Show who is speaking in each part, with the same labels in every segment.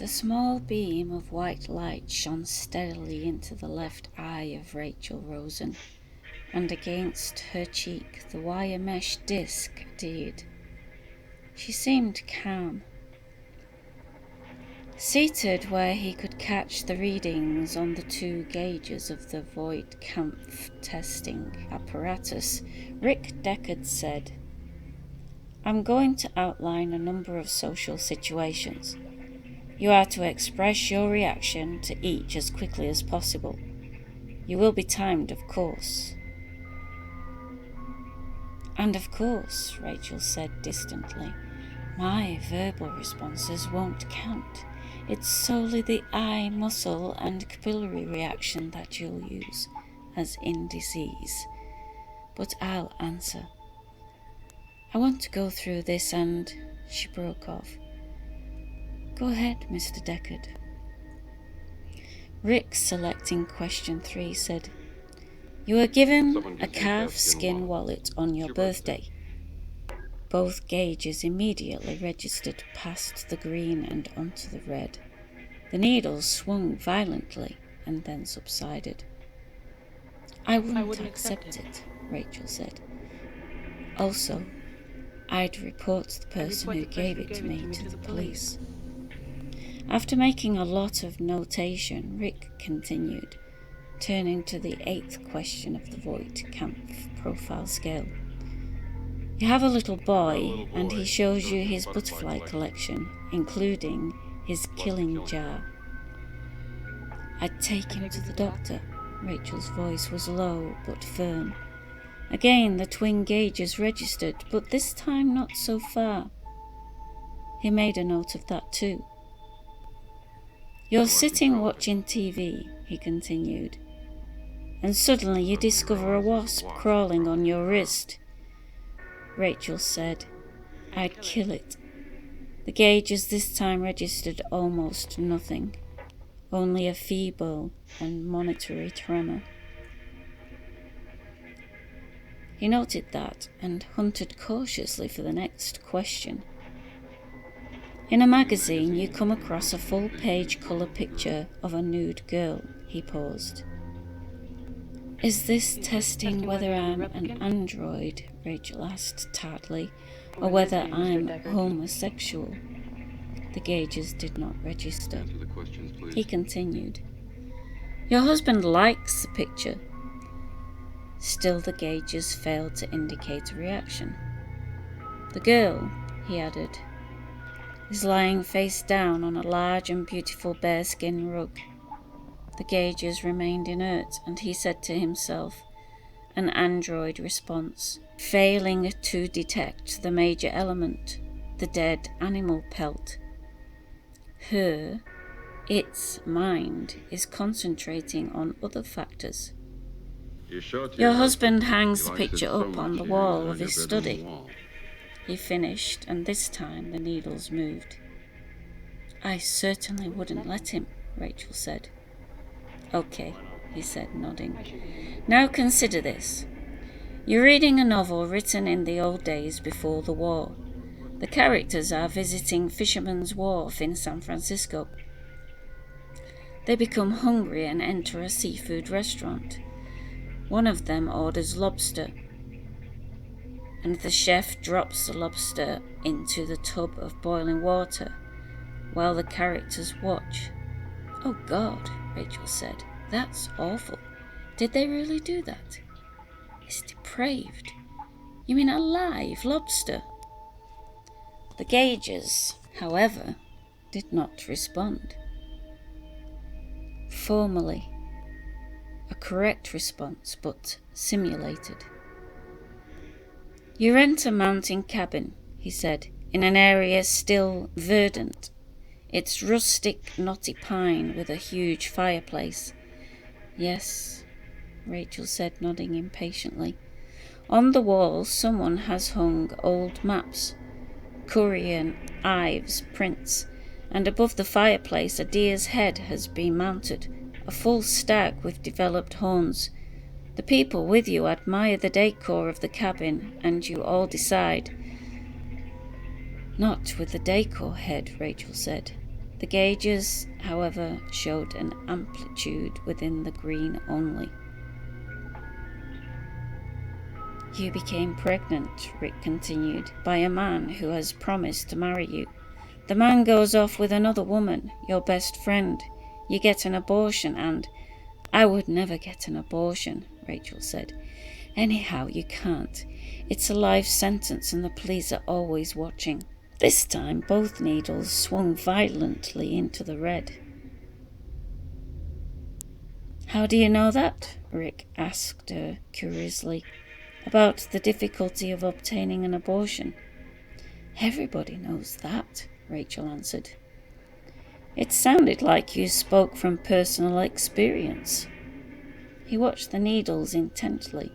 Speaker 1: The small beam of white light shone steadily into the left eye of Rachel Rosen, and against her cheek the wire mesh disc adhered. She seemed calm. Seated where he could catch the readings on the 2 gauges of the Voigt Kompf testing apparatus, Deckard said, "I'm going to outline a number of social situations. You are to express your reaction to each as quickly as possible. You will be timed, of course." "And of course," Rachel said distantly, "my verbal responses won't count. It's solely the eye muscle and capillary reaction that you'll use as indices. But I'll answer. I want to go through this and..." She broke off. "Go ahead, Mr. Deckard." Rick, selecting question 3, said, "You were given a calf skin wallet on your birthday. Both gauges immediately registered past the green and onto the red. The needles swung violently and then subsided." I wouldn't accept it, Rachel said. "Also, I'd report the person who gave it to me to the police." After making a lot of notation, Rick continued, turning to the 8th question of the Voigt Kompf profile scale. "You have a little boy, and he shows you his butterfly collection, including his killing jar. I'd take him to the doctor." Rachel's voice was low but firm. Again the twin gauges registered, but this time not so far. He made a note of that too. "You're sitting watching TV," he continued, "and suddenly you discover a wasp crawling on your wrist." Rachel said, "I'd kill it." The gauges this time registered almost nothing, only a feeble and monetary tremor. He noted that and hunted cautiously for the next question. "In a magazine you come across a full-page colour picture of a nude girl," he paused. "Is this testing whether I'm an android," Rachel asked tartly, "or whether I'm homosexual?" The gauges did not register. He continued, "Your husband likes the picture." Still the gauges failed to indicate a reaction. "The girl," he added, "is lying face down on a large and beautiful bearskin rug." The gauges remained inert, and he said to himself, an android response, failing to detect the major element, the dead animal pelt. Its mind is concentrating on other factors. "Your husband hangs the picture up on the wall of his study," he finished, and this time the needles moved. "I certainly wouldn't let him," Rachel said. "Okay," he said, nodding. "Now consider this. You're reading a novel written in the old days before the war. The characters are visiting Fisherman's Wharf in San Francisco. They become hungry and enter a seafood restaurant. One of them orders lobster, and the chef drops the lobster into the tub of boiling water while the characters watch." "Oh God," Rachel said, "that's awful. Did they really do that? It's depraved. You mean a live lobster?" The gauges, however, did not respond. Formally, a correct response, but simulated. "You rent a mountain cabin," he said, "in an area still verdant. It's rustic, knotty pine with a huge fireplace." "Yes," Rachel said, nodding impatiently. "On the wall someone has hung old maps, Currier Ives prints, and above the fireplace a deer's head has been mounted, a full stag with developed horns. The people with you admire the decor of the cabin, and you all decide..." "Not with the decor head," Rachel said. The gauges, however, showed an amplitude within the green only. You became pregnant, Rick continued, by a man who has promised to marry you. The man goes off with another woman, your best friend. You get an abortion and... I would never get an abortion, Rachel said. Anyhow, you can't. It's a life sentence and the police are always watching. This time, both needles swung violently into the red. How do you know that? Rick asked her curiously. About the difficulty of obtaining an abortion. Everybody knows that, Rachel answered. It sounded like you spoke from personal experience. He watched the needles intently.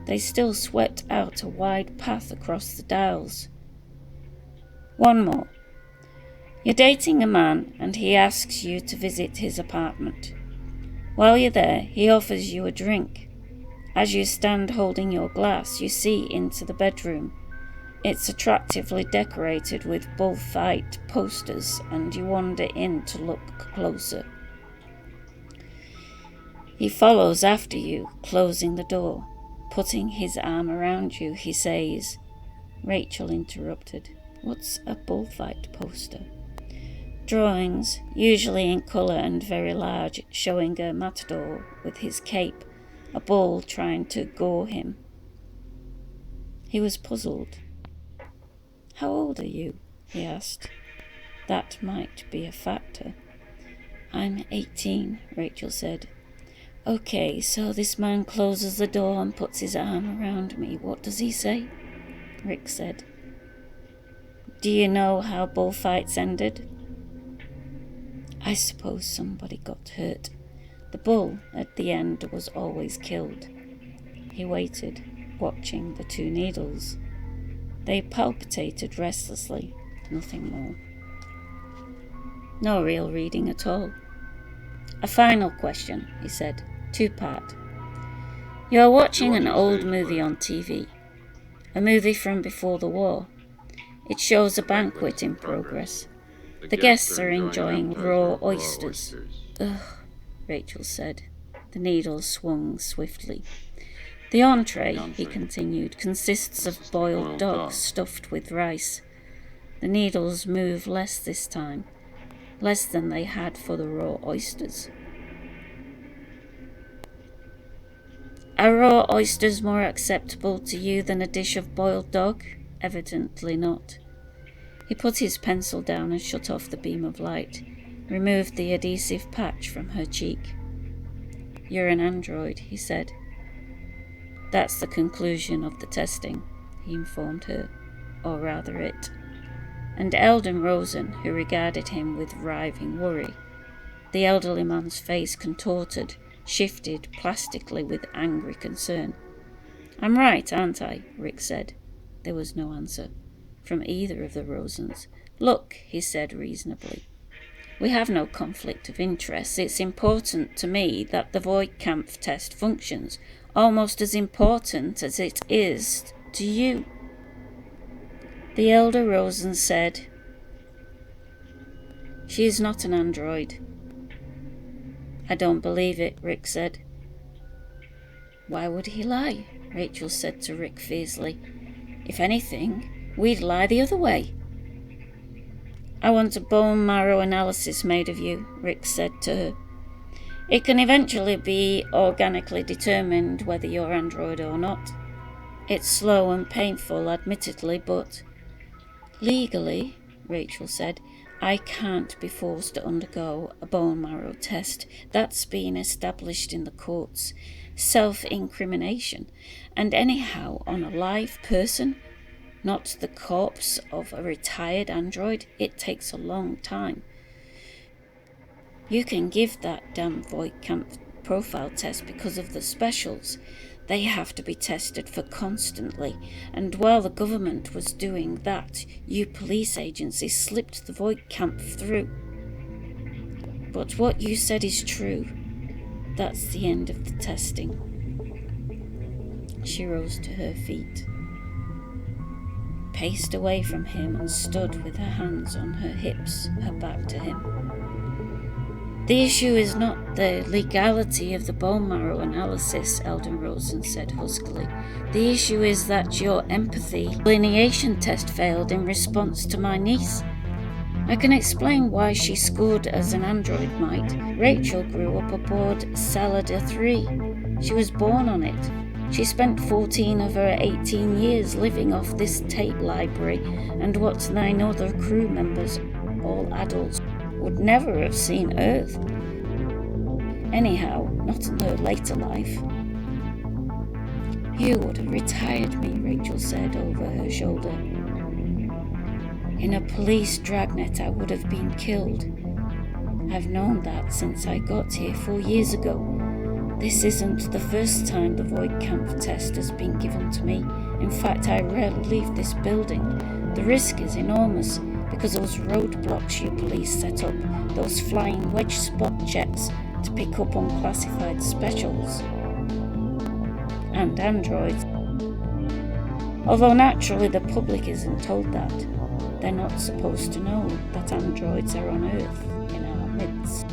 Speaker 1: They still swept out a wide path across the dials. One more. You're dating a man and he asks you to visit his apartment. While you're there, he offers you a drink. As you stand holding your glass, you see into the bedroom. It's attractively decorated with bullfight posters, and you wander in to look closer. He follows after you, closing the door. Putting his arm around you, he says... Rachel interrupted. What's a bullfight poster? Drawings, usually in colour and very large, showing a matador with his cape, a bull trying to gore him. He was puzzled. How old are you? He asked. That might be a factor. I'm 18, Rachel said. Okay, so this man closes the door and puts his arm around me. What does he say? Rick said. Do you know how bullfights ended? I suppose somebody got hurt. The bull at the end was always killed. He waited, watching the two needles. They palpitated restlessly, nothing more. No real reading at all. A final question, he said, 2-part. You're watching an old movie on TV, a movie from before the war. It shows a banquet in progress. The guests are enjoying raw oysters. Ugh, Rachel said. The needles swung swiftly. The entree, he continued, consists of boiled dogs stuffed with rice. The needles move less this time, less than they had for the raw oysters. Are raw oysters more acceptable to you than a dish of boiled dog? Evidently not. He put his pencil down and shut off the beam of light, removed the adhesive patch from her cheek. You're an android, he said. That's the conclusion of the testing, he informed her, or rather it. And Elden Rosen, who regarded him with writhing worry. The elderly man's face contorted, shifted plastically with angry concern. I'm right, aren't I? Rick said. There was no answer from either of the Rosens. Look, he said reasonably. We have no conflict of interest. It's important to me that the Voigt Kompf test functions, almost as important as it is to you. The elder Rosen said, She is not an android. I don't believe it, Rick said. Why would he lie? Rachel said to Rick fiercely. If anything, we'd lie the other way. I want a bone marrow analysis made of you, Rick said to her. It can eventually be organically determined whether you're android or not. It's slow and painful, admittedly, but... Legally, Rachel said, I can't be forced to undergo a bone marrow test. That's been established in the courts. Self-incrimination. And anyhow, on a live person, not the corpse of a retired android, it takes a long time. You can give that damn Voigt Kompf profile test because of the specials. They have to be tested for constantly, and while the government was doing that, you police agencies slipped the Voigt Kompf through. But what you said is true. That's the end of the testing. She rose to her feet. paced away from him and stood with her hands on her hips, her back to him. "The issue is not the legality of the bone marrow analysis," Elder Rosen said huskily. "The issue is that your empathy delineation test failed in response to my niece. I can explain why she scored as an android might. Rachel grew up aboard Salada 3. She was born on it. She spent 14 of her 18 years living off this tape library, and what 9 other crew members, all adults, would never have seen Earth. Anyhow, not in her later life." "You would have retired me," Rachel said over her shoulder. "In a police dragnet I would have been killed. I've known that since I got here 4 years ago. This isn't the first time the Voigt Kompf test has been given to me. In fact, I rarely leave this building. The risk is enormous because those roadblocks you police set up, those flying wedge spot checks to pick up unclassified specials. And androids. Although naturally the public isn't told that. They're not supposed to know that androids are on Earth in our midst."